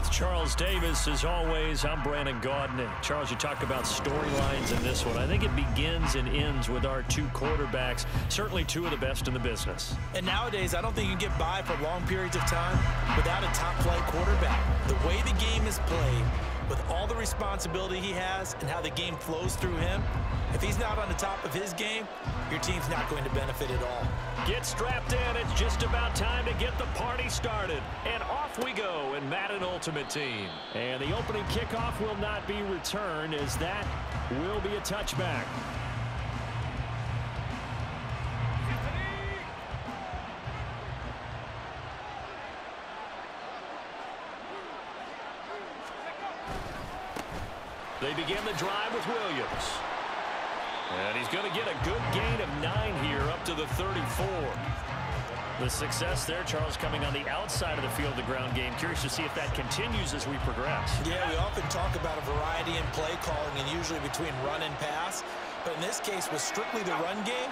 With Charles Davis, as always, I'm Brandon Gaudin. Charles, you talk about storylines in this one. I think it begins and ends with our two quarterbacks, certainly two of the best in the business. And nowadays, I don't think you can get by for long periods of time without a top-flight quarterback. The way the game is played, with all the responsibility he has and how the game flows through him, if he's not on the top of his game, your team's not going to benefit at all. Get strapped in. It's just about time to get the party started. And off we go in Madden Ultimate Team. And the opening kickoff will not be returned, as that will be a touchback. They begin the drive with Williams. And he's going to get a good gain of 9 here up to the 34. The success there, Charles, coming on the outside of the field, the ground game. Curious to see if that continues as we progress. Yeah, we often talk about a variety in play calling and usually between run and pass. But in this case, with strictly the run game,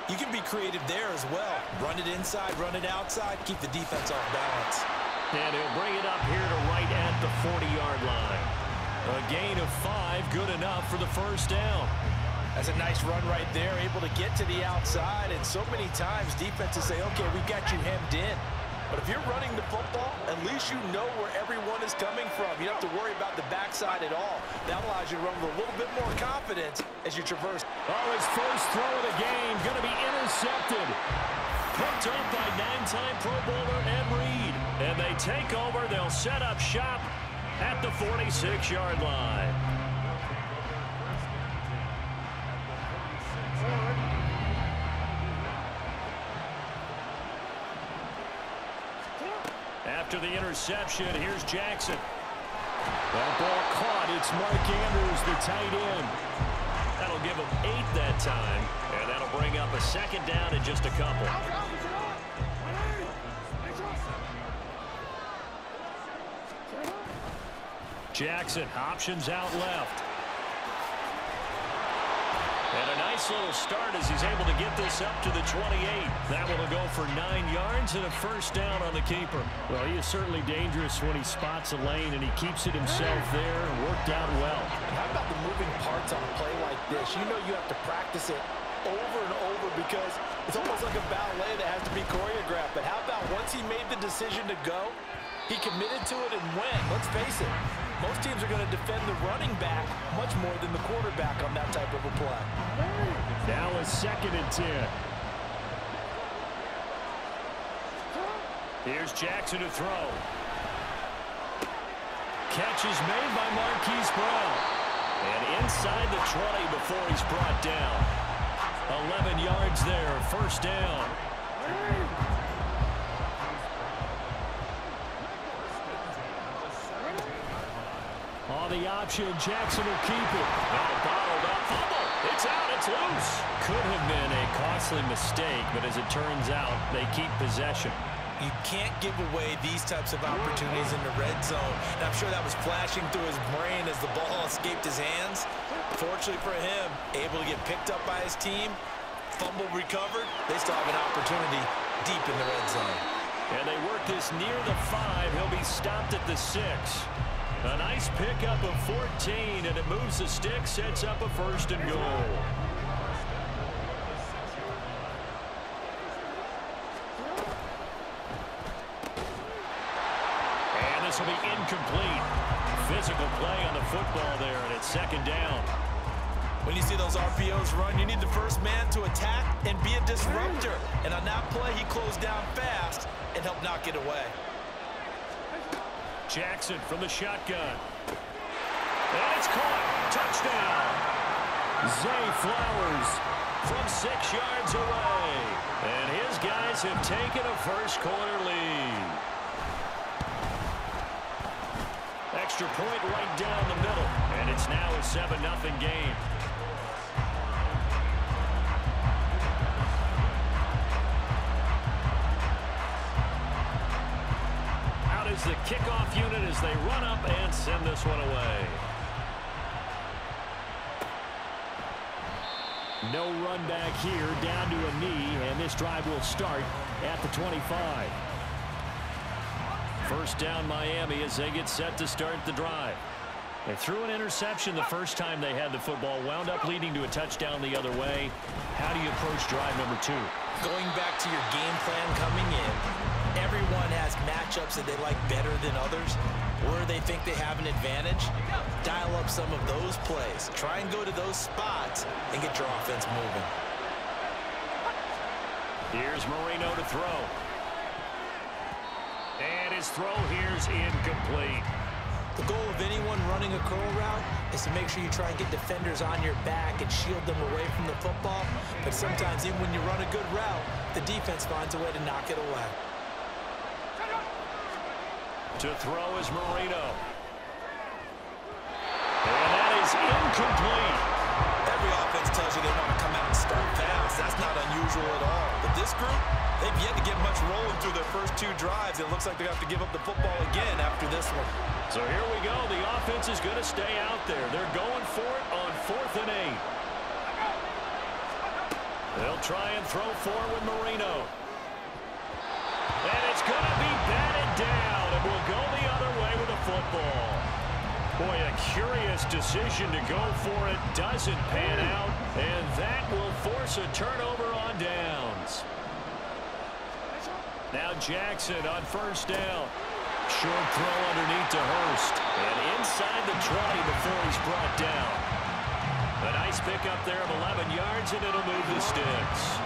you can be creative there as well. Run it inside, run it outside, keep the defense off balance. And he'll bring it up here to right at the 40-yard line. A gain of 5, good enough for the first down. That's a nice run right there, able to get to the outside. And so many times defenses say, okay, we've got you hemmed in. But if you're running the football, at least you know where everyone is coming from. You don't have to worry about the backside at all. That allows you to run with a little bit more confidence as you traverse. Oh, his first throw of the game going to be intercepted. Picked up by 9-time Pro Bowler Ed Reed. And they take over. They'll set up shop at the 46-yard line. After the interception, here's Jackson. That ball caught. It's Mark Andrews, the tight end. That'll give him 8 that time, and that'll bring up a second down in just a couple. Jackson, options out left. And a nice little start as he's able to get this up to the 28. That one will go for 9 yards and a first down on the keeper. Well, he is certainly dangerous when he spots a lane, and he keeps it himself there and worked out well. And how about the moving parts on a play like this? You know you have to practice it over and over because it's almost like a ballet that has to be choreographed. But how about once he made the decision to go, he committed to it and went. Let's face it. Most teams are going to defend the running back much more than the quarterback on that type of a play. Now a 2nd and 10. Here's Jackson to throw. Catch is made by Marquise Brown. And inside the 20 before he's brought down. 11 yards there, first down. On the option, Jackson will keep it. Now bottled up. Fumble. It's out. It's loose. Could have been a costly mistake, but as it turns out, they keep possession. You can't give away these types of opportunities in the red zone. And I'm sure that was flashing through his brain as the ball escaped his hands. Fortunately for him, able to get picked up by his team, fumble recovered. They still have an opportunity deep in the red zone. And they work this near the 5. He'll be stopped at the 6. A nice pickup of 14, and it moves the stick, sets up a first and goal. And this will be incomplete. Physical play on the football there, and it's 2nd down. When you see those RPOs run, you need the first man to attack and be a disruptor. And on that play, he closed down fast and helped knock it away. Jackson from the shotgun. And it's caught. Touchdown. Zay Flowers from 6 yards away. And his guys have taken a first-quarter lead. Extra point right down the middle. And it's now a 7-0 game. Is the kickoff unit as they run up and send this one away. No run back here, down to a knee, and this drive will start at the 25. First down Miami as they get set to start the drive. They threw an interception the first time they had the football, wound up leading to a touchdown the other way. How do you approach drive number 2? Going back to your game plan coming in, everyone has matchups that they like better than others. Where they think they have an advantage, dial up some of those plays. Try and go to those spots and get your offense moving. Here's Marino to throw. And his throw here's incomplete. The goal of anyone running a curl route is to make sure you try and get defenders on your back and shield them away from the football. But sometimes even when you run a good route, the defense finds a way to knock it away. To throw is Marino. And that is incomplete. Every offense tells you they want to come out and start fast. That's not unusual at all. But this group, they've yet to get much rolling through their first 2 drives. It looks like they have to give up the football again after this one. So here we go. The offense is going to stay out there. They're going for it on 4th and 8. They'll try and throw forward with Marino. And it's going to be batted down, and we'll go the other way with the football. Boy, a curious decision to go for it. Doesn't pan out, and that will force a turnover on downs. Now Jackson on first down. Short throw underneath to Hurst. And inside the 20 before he's brought down. A nice pickup there of 11 yards, and it'll move the sticks.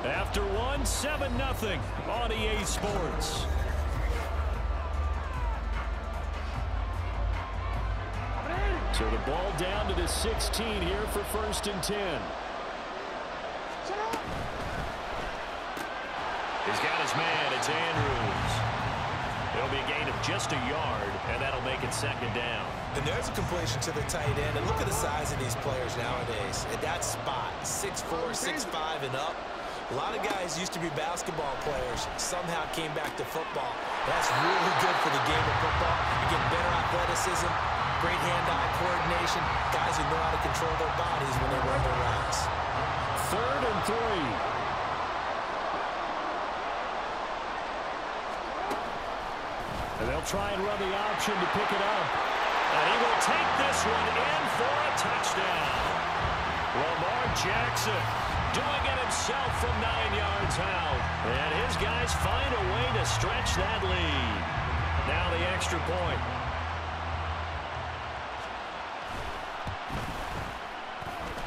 After one, 7-0 on EA Sports. So the ball down to the 16 here for 1st and 10. He's got his man. It's Andrews. It'll be a gain of just a yard, and that'll make it 2nd down. And there's a completion to the tight end. And look at the size of these players nowadays. At that spot, 6'4", 6'5", and up. A lot of guys used to be basketball players, somehow came back to football. That's really good for the game of football. You get better athleticism, great hand-eye coordination, guys who know how to control their bodies when they run their routes. 3rd and 3. And they'll try and run the option to pick it up. And he will take this one in for a touchdown. Lamar Jackson doing it himself from 9 yards out. And his guys find a way to stretch that lead. Now the extra point.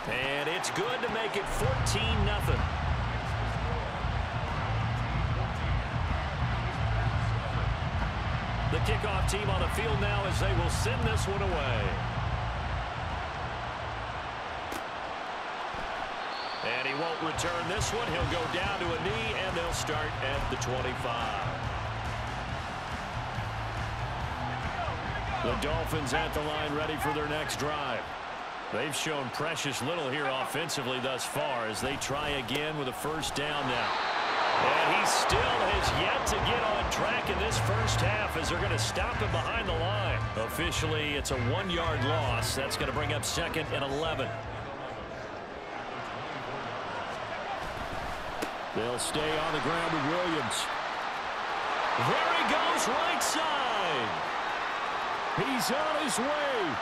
And it's good to make it 14-0. The kickoff team on the field now as they will send this one away. And he won't return this one. He'll go down to a knee, and they'll start at the 25. The Dolphins at the line ready for their next drive. They've shown precious little here offensively thus far as they try again with a 1st down now. And he still has yet to get on track in this first half as they're going to stop him behind the line. Officially, it's a 1-yard loss. That's going to bring up 2nd and 11. They'll stay on the ground with Williams. There he goes, right side. He's on his way.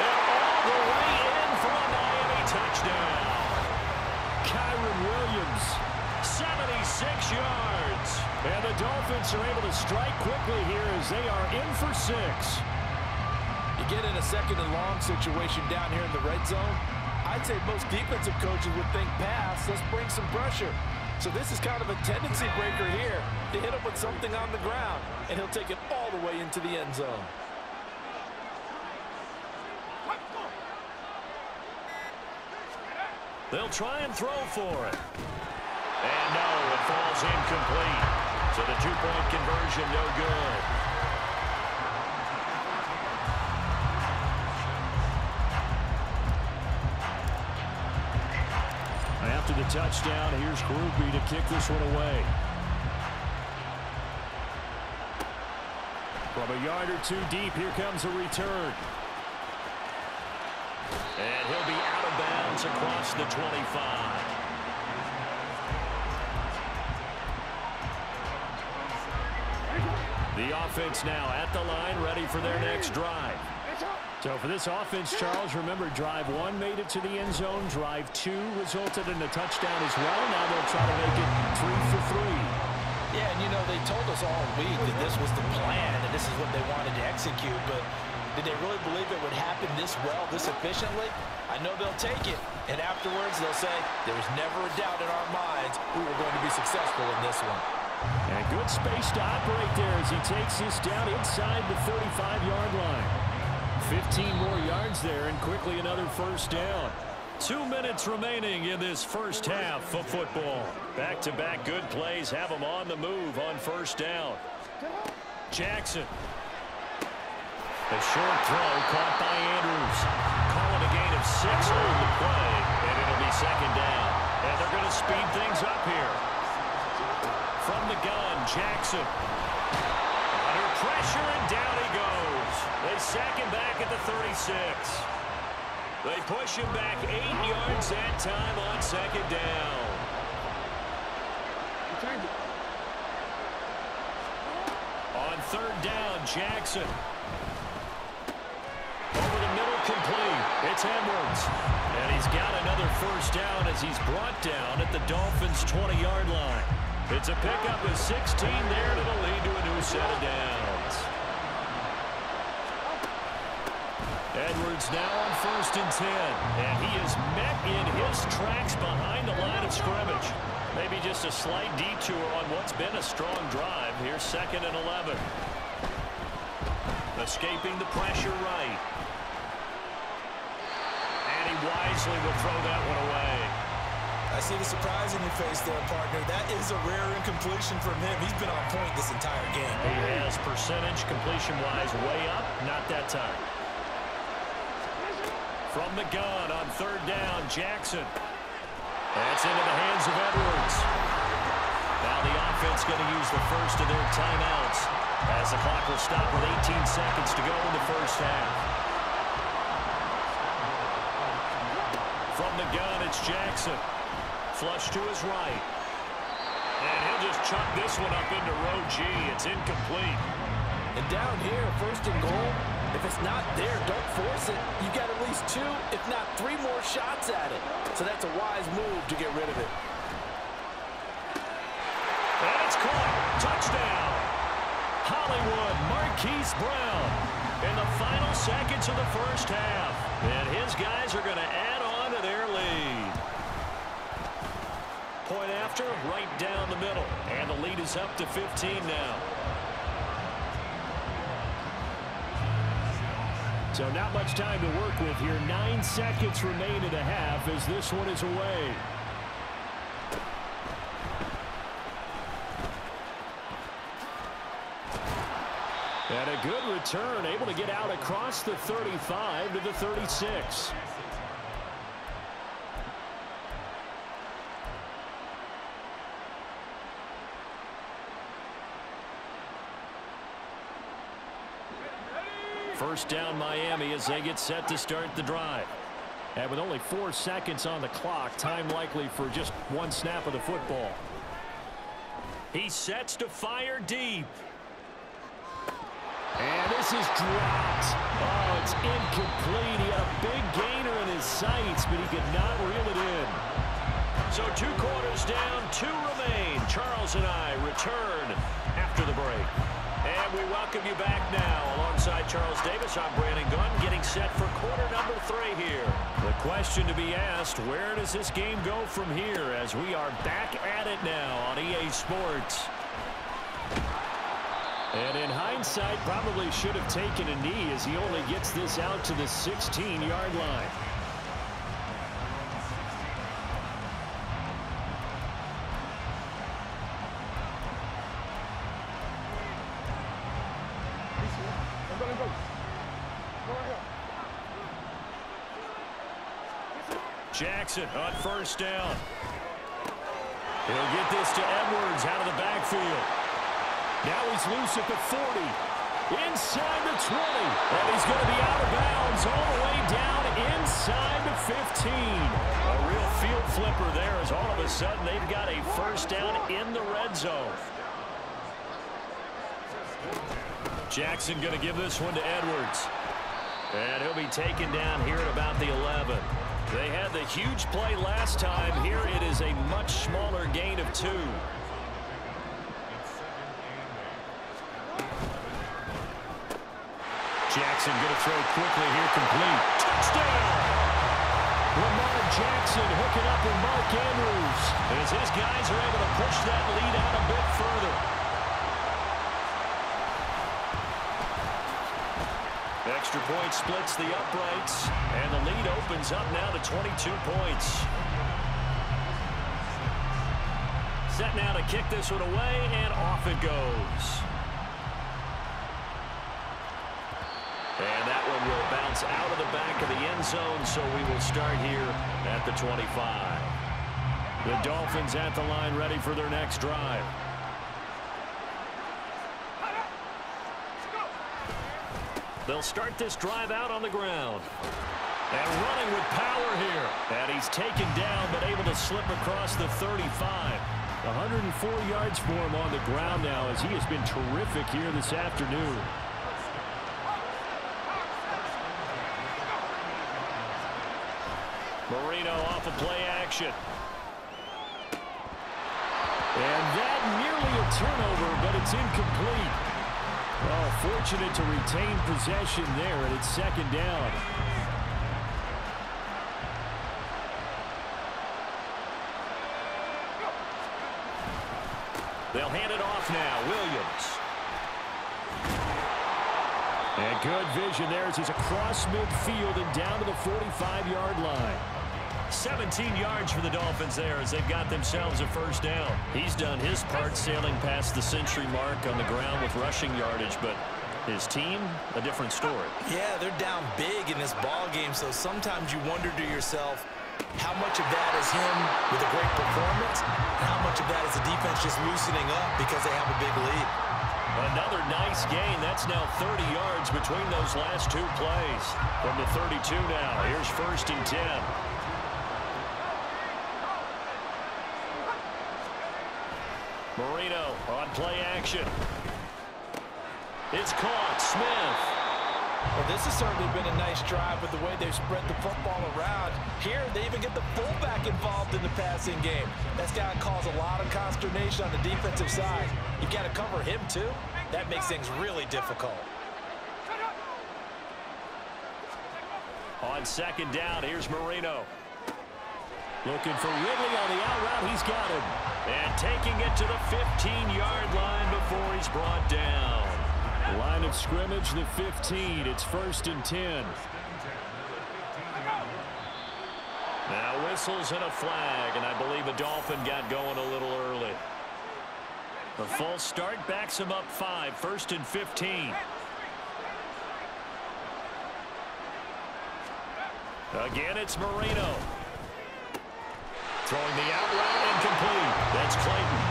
And all the way in for a Miami touchdown. Kyron Williams, 76 yards. And the Dolphins are able to strike quickly here as they are in for 6. You get in a 2nd and long situation down here in the red zone. I'd say most defensive coaches would think pass. Let's bring some pressure. So this is kind of a tendency breaker here to hit him with something on the ground. And he'll take it all the way into the end zone. They'll try and throw for it. And no, it falls incomplete. So the 2-point conversion, no good. After the touchdown, here's Groupie to kick this one away. From a yard or 2 deep, here comes a return. And he'll be out of bounds across the 25. The offense now at the line, ready for their next drive. So for this offense, Charles, remember, drive 1 made it to the end zone. Drive 2 resulted in a touchdown as well. Now they'll try to make it 3 for 3. Yeah, and you know, they told us all week that this was the plan and this is what they wanted to execute, but did they really believe it would happen this well, this efficiently? I know they'll take it, and afterwards they'll say, there was never a doubt in our minds we were going to be successful in this one. And good space to operate there as he takes this down inside the 35-yard line. 15 more yards there, and quickly another first down. 2 minutes remaining in this first half of football. Back-to-back good plays have them on the move on first down. Jackson. A short throw caught by Andrews. Calling a gain of 6 on the play, and it'll be second down. And they're going to speed things up here. From the gun, Jackson. Under pressure, and down he goes. They sack him back at the 36. They push him back 8 yards that time on second down. On third down, Jackson. Over the middle, complete. It's Edwards. And he's got another first down as he's brought down at the Dolphins' 20-yard line. It's a pickup of 16 there to the lead to a new set of downs. Edwards now on 1st and 10. And he is met in his tracks behind the line of scrimmage. Maybe just a slight detour on what's been a strong drive. Here's 2nd and 11. Escaping the pressure right. And he wisely will throw that one away. I see the surprise in your face there, partner. That is a rare incompletion from him. He's been on point this entire game. He has percentage completion-wise way up. Not that time. From the gun on third down, Jackson. That's into the hands of Edwards. Now the offense going to use the first of their timeouts as the clock will stop with 18 seconds to go in the first half. From the gun, it's Jackson. Flush to his right. And he'll just chuck this one up into row G. It's incomplete. And down here, 1st and goal, if it's not there, don't force it. You got at least 2, if not 3 more shots at it. So that's a wise move to get rid of it. And it's caught. Touchdown. Hollywood, Marquise Brown in the final seconds of the first half. And his guys are going to add on to their lead. Point after, right down the middle. And the lead is up to 15 now. So not much time to work with here. 9 seconds remain in the half as this one is away. And a good return, able to get out across the 35 to the 36. First down Miami as they get set to start the drive. And with only 4 seconds on the clock, time likely for just 1 snap of the football. He sets to fire deep. And this is dropped. Oh, it's incomplete. He had a big gainer in his sights, but he could not reel it in. So 2 quarters down, 2 remain. Charles and I return after the break. And we welcome you back now. Alongside Charles Davis, I'm Brandon Gunn, getting set for quarter number 3 here. The question to be asked, where does this game go from here as we are back at it now on EA Sports? And in hindsight, probably should have taken a knee as he only gets this out to the 16-yard line. Jackson on first down. He'll get this to Edwards out of the backfield. Now he's loose at the 40. Inside the 20. And he's going to be out of bounds all the way down inside the 15. A real field flipper there as all of a sudden they've got a first down in the red zone. Jackson going to give this one to Edwards. And he'll be taken down here at about the 11. They had the huge play last time. Here it is a much smaller gain of 2. Jackson going to throw quickly here, complete. Touchdown! Lamar Jackson hooking up with Mark Andrews as his guys are able to push that lead out a bit further. Extra point splits the uprights, and the lead opens up now to 22 points. Set now to kick this one away, and off it goes. And that one will bounce out of the back of the end zone, so we will start here at the 25. The Dolphins at the line ready for their next drive. They'll start this drive out on the ground. And running with power here. And he's taken down, but able to slip across the 35. 104 yards for him on the ground now, as he has been terrific here this afternoon. Marino off of play action. And that nearly a turnover, but it's incomplete. Well, fortunate to retain possession there, and it's second down. They'll hand it off now. Williams. And good vision there as he's across midfield and down to the 45-yard line. 17 yards for the Dolphins there as they've got themselves a first down. He's done his part sailing past the century mark on the ground with rushing yardage, but his team, a different story. Yeah, they're down big in this ball game, so sometimes you wonder to yourself how much of that is him with a great performance and how much of that is the defense just loosening up because they have a big lead. Another nice gain. That's now 30 yards between those last 2 plays. From the 32 now, here's 1st and 10. Marino on play action. It's caught. Smith. Well, this has certainly been a nice drive with the way they've spread the football around. Here, they even get the fullback involved in the passing game. That's got to cause a lot of consternation on the defensive side. You've got to cover him, too. That makes things really difficult. On second down, here's Marino. Looking for Ridley on the out route. He's got him. And taking it to the 15-yard line before he's brought down. Line of scrimmage, the 15. It's 1st and 10. Now whistles and a flag, and I believe a Dolphin got going a little early. The false start backs him up 5. 1st and 15. Again, it's Marino. Throwing the out route incomplete. That's Clayton.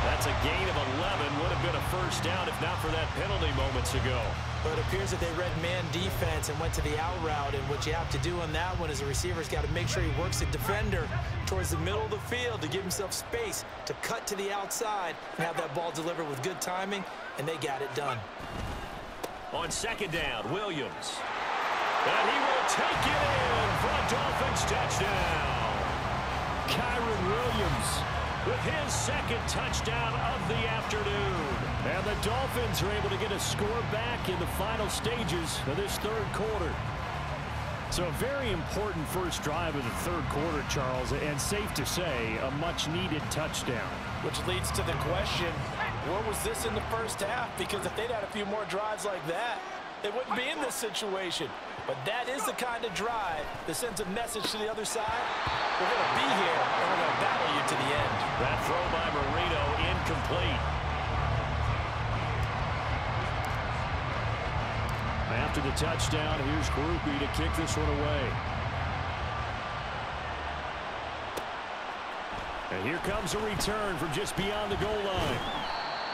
That's a gain of 11. Would have been a first down if not for that penalty moments ago. But it appears that they read man defense and went to the out route. And what you have to do on that one is the receiver's got to make sure he works the defender towards the middle of the field to give himself space to cut to the outside and have that ball delivered with good timing, and they got it done. On second down, Williams. And he will take it in for a Dolphins touchdown. Kyron Williams with his second touchdown of the afternoon. And the Dolphins are able to get a score back in the final stages of this third quarter. So a very important first drive of the third quarter, Charles, and safe to say, a much-needed touchdown. Which leads to the question, where was this in the first half? Because if they'd had a few more drives like that, they wouldn't be in this situation. But that is the kind of drive that sends a message to the other side. We're going to be here, and we're going to battle you to the end. That throw by Marino incomplete. After the touchdown, here's Groupie to kick this one away. And here comes a return from just beyond the goal line.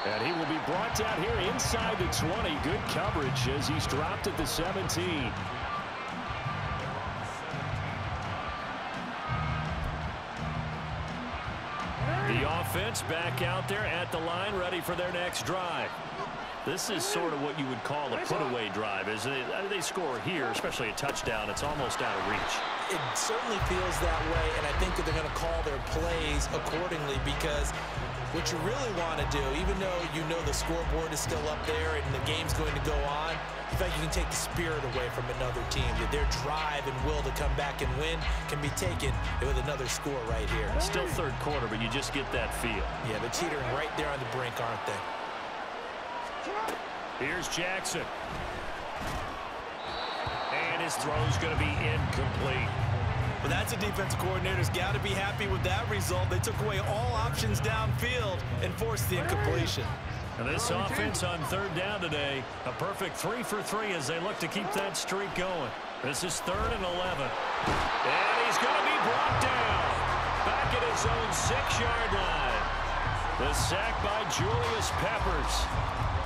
And he will be brought down here inside the 20. Good coverage as he's dropped at the 17. The offense back out there at the line, ready for their next drive. This is sort of what you would call a put-away drive. As they score here, especially a touchdown, it's almost out of reach. It certainly feels that way, and I think that they're going to call their plays accordingly, because what you really want to do, even though you know the scoreboard is still up there and the game's going to go on, in fact, you can take the spirit away from another team. That their drive and will to come back and win can be taken with another score right here. Still third quarter, but you just get that feel. Yeah, they're teetering right there on the brink, aren't they? Here's Jackson. And his throw's going to be incomplete. Well, that's a defensive coordinator's got to be happy with that result. They took away all options downfield and forced the incompletion. And this offense on third down today, a perfect 3 for 3 as they look to keep that streak going. This is 3rd and 11. And he's going to be brought down back at his own 6-yard line. The sack by Julius Peppers.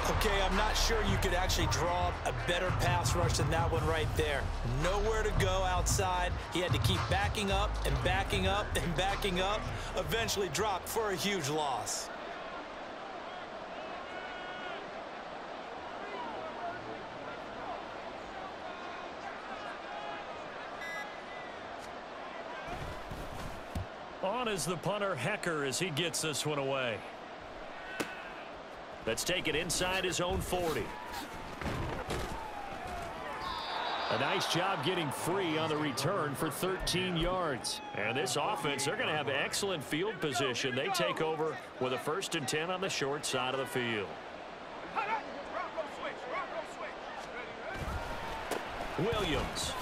Okay, I'm not sure you could actually draw a better pass rush than that one right there. Nowhere to go outside. He had to keep backing up and backing up and backing up. Eventually dropped for a huge loss. On is the punter, Hecker, as he gets this one away. Let's take it inside his own 40. A nice job getting free on the return for 13 yards. And this offense, they're going to have excellent field position. They take over with a 1st and 10 on the short side of the field. Williams.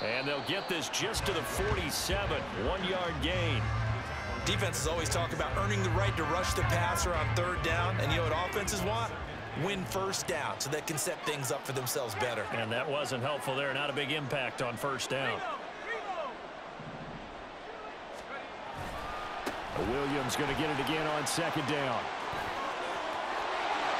And they'll get this just to the 47, 1-yard gain. Defenses always talk about earning the right to rush the passer on 3rd down. And you know what offenses want? Win 1st down so they can set things up for themselves better. And that wasn't helpful there. Not a big impact on 1st down. Williams going to get it again on 2nd down.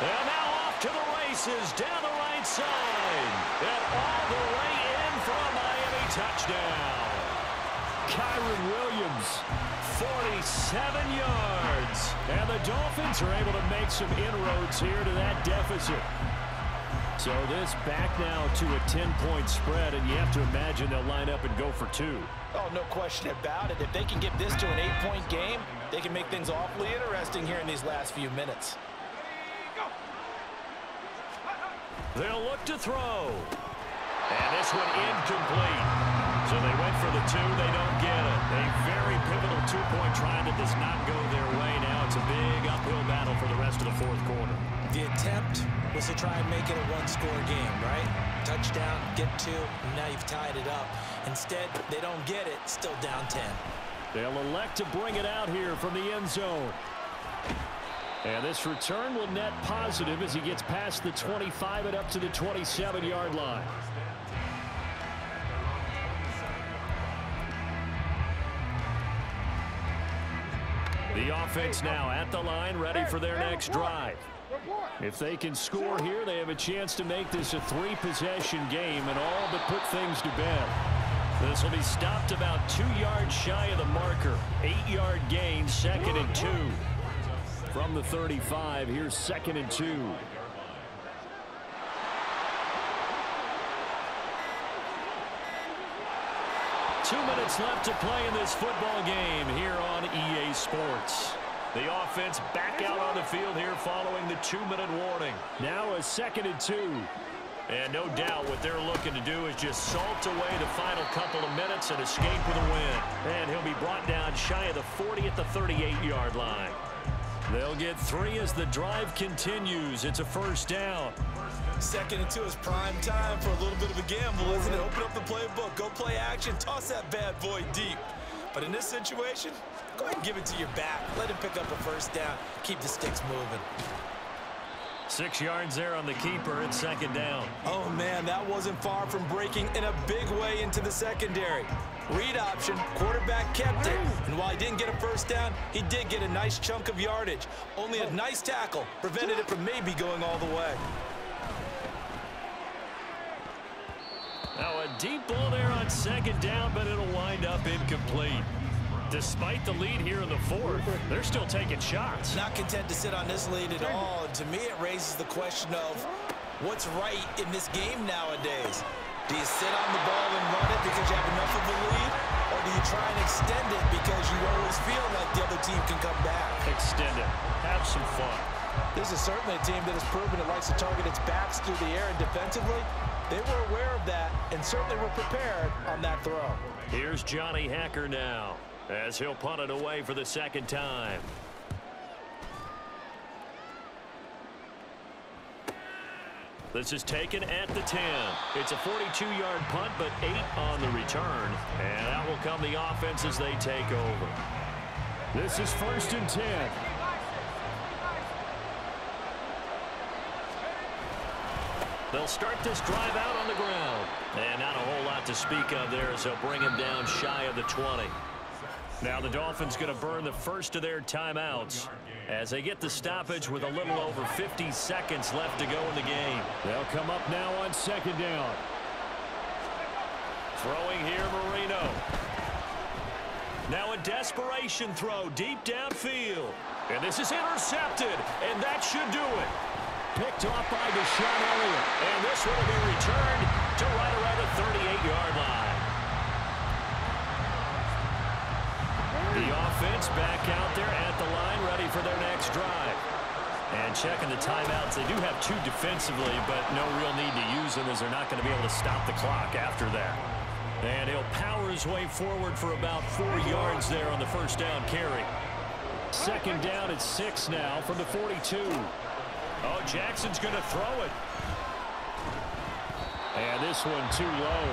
And now off to the races down the right side. And all the way in for a Miami touchdown. Kyron Williams, 47 yards. And the Dolphins are able to make some inroads here to that deficit. So this back now to a 10-point spread, and you have to imagine they'll line up and go for 2. Oh, no question about it. If they can get this to an 8-point game, they can make things awfully interesting here in these last few minutes. They'll look to throw. And this one incomplete. So they went for the 2. They don't get it. A very pivotal 2-point try that does not go their way. Now it's a big uphill battle for the rest of the 4th quarter. The attempt was to try and make it a 1-score game, right? Touchdown, get 2, and now you've tied it up. Instead, they don't get it. Still down 10. They'll elect to bring it out here from the end zone. And this return will net positive as he gets past the 25 and up to the 27-yard line. The offense now at the line, ready for their next drive. If they can score here, they have a chance to make this a 3-possession game and all but put things to bed. This will be stopped about 2 yards shy of the marker. 8-yard gain, 2nd and 2. From the 35, here's 2nd and 2. Two minutes left to play in this football game here on EA Sports. The offense back out on the field here following the 2-minute warning. Now a 2nd and 2. And no doubt what they're looking to do is just salt away the final couple of minutes and escape with a win. And he'll be brought down shy of the 40 at the 38-yard line. They'll get 3 as the drive continues. It's a 1st down. 2nd and 2 is prime time for a little bit of a gamble, isn't it? Open up the playbook, go play action, toss that bad boy deep. But in this situation, go ahead and give it to your back. Let him pick up a 1st down. Keep the sticks moving. 6 yards there on the keeper at 2nd down. Oh, man, that wasn't far from breaking in a big way into the secondary. Read option, quarterback kept it. And while he didn't get a 1st down, he did get a nice chunk of yardage. Only a nice tackle prevented it from maybe going all the way. Now a deep ball there on 2nd down, but it'll wind up incomplete. Despite the lead here in the fourth, they're still taking shots. Not content to sit on this lead at all. And to me, it raises the question of what's right in this game nowadays. Do you sit on the ball and run it because you have enough of a lead? Or do you try and extend it because you always feel like the other team can come back? Extend it. Have some fun. This is certainly a team that has proven it likes to target its backs through the air and defensively. They were aware of that and certainly were prepared on that throw. Here's Johnny Hacker now as he'll punt it away for the second time. This is taken at the 10. It's a 42-yard punt, but 8 on the return. And that will come the offense as they take over. This is 1st and 10. They'll start this drive out on the ground. And not a whole lot to speak of there as they'll bring him down shy of the 20. Now the Dolphins going to burn the first of their timeouts as they get the stoppage with a little over 50 seconds left to go in the game. They'll come up now on 2nd down. Throwing here, Marino. Now a desperation throw deep downfield. And this is intercepted, and that should do it. Picked off by Deshaun Elliott. And this one will be returned to right around the 38-yard line. The offense back out there at the line, ready for their next drive. And checking the timeouts, they do have 2 defensively, but no real need to use them as they're not going to be able to stop the clock after that. And he'll power his way forward for about 4 yards there on the first down carry. 2nd down at 6 now from the 42. Oh, Jackson's going to throw it. And this one too low.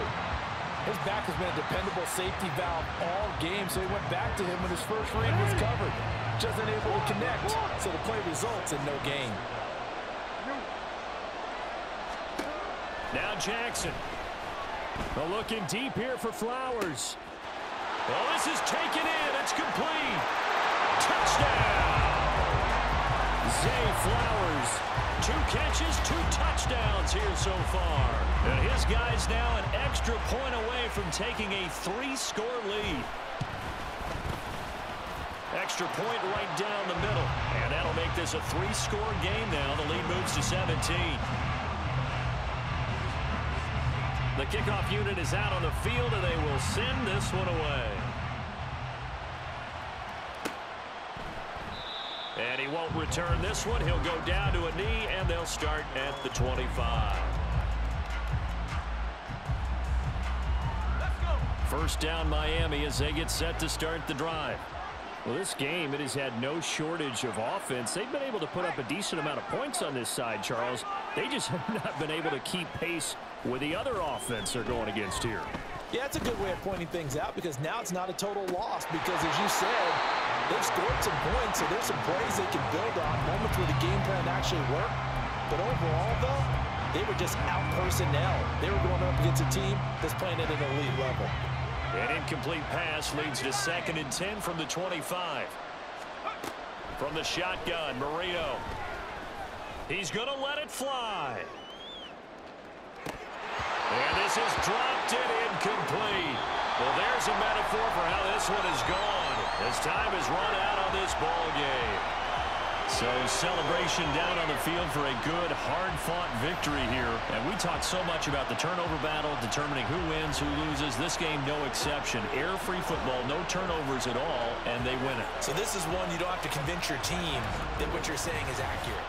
His back has been a dependable safety valve all game, so he went back to him when his first read was covered. Just unable to connect, so the play results in no gain. Now Jackson. Looking deep here for Flowers. Well, this is taken in. It's complete. Touchdown. Zay Flowers. 2 catches, 2 touchdowns here so far. And his guy's now an extra point away from taking a 3-score lead. Extra point right down the middle. And that'll make this a 3-score game now. The lead moves to 17. The kickoff unit is out on the field, and they will send this one away. And he won't return this one. He'll go down to a knee, and they'll start at the 25. First down Miami as they get set to start the drive. Well, this game, it has had no shortage of offense. They've been able to put up a decent amount of points on this side, Charles. They just have not been able to keep pace with the other offense they're going against here. Yeah, it's a good way of pointing things out because now it's not a total loss because, as you said, they've scored some points, so there's some plays they can build on, moments where the game plan actually worked. But overall, though, they were just out personnel. They were going up against a team that's playing at an elite level. An incomplete pass leads to 2nd and 10 from the 25. From the shotgun, Marino. He's going to let it fly. And this is dropped and incomplete. Well, there's a metaphor for how this one is gone. As time has run out on this ball game. So celebration down on the field for a good, hard-fought victory here. And we talked so much about the turnover battle, determining who wins, who loses. This game, no exception. Air-free football, no turnovers at all, and they win it. So this is one you don't have to convince your team that what you're saying is accurate.